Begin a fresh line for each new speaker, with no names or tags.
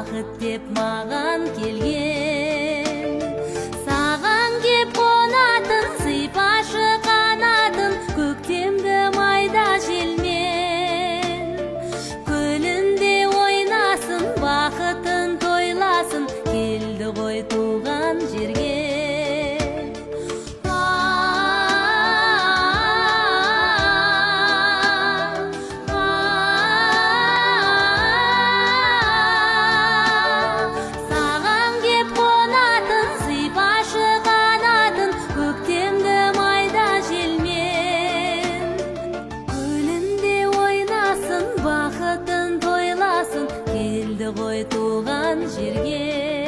бақыт деп маған келген. Саған кеп қонатын, сыйпашы қанатын, көктемді майда желмен. Көлінде ойнасын, бақытын тойласын, келді ғой туған жерге. Бақытын тойласын, келді ғой туған жерге.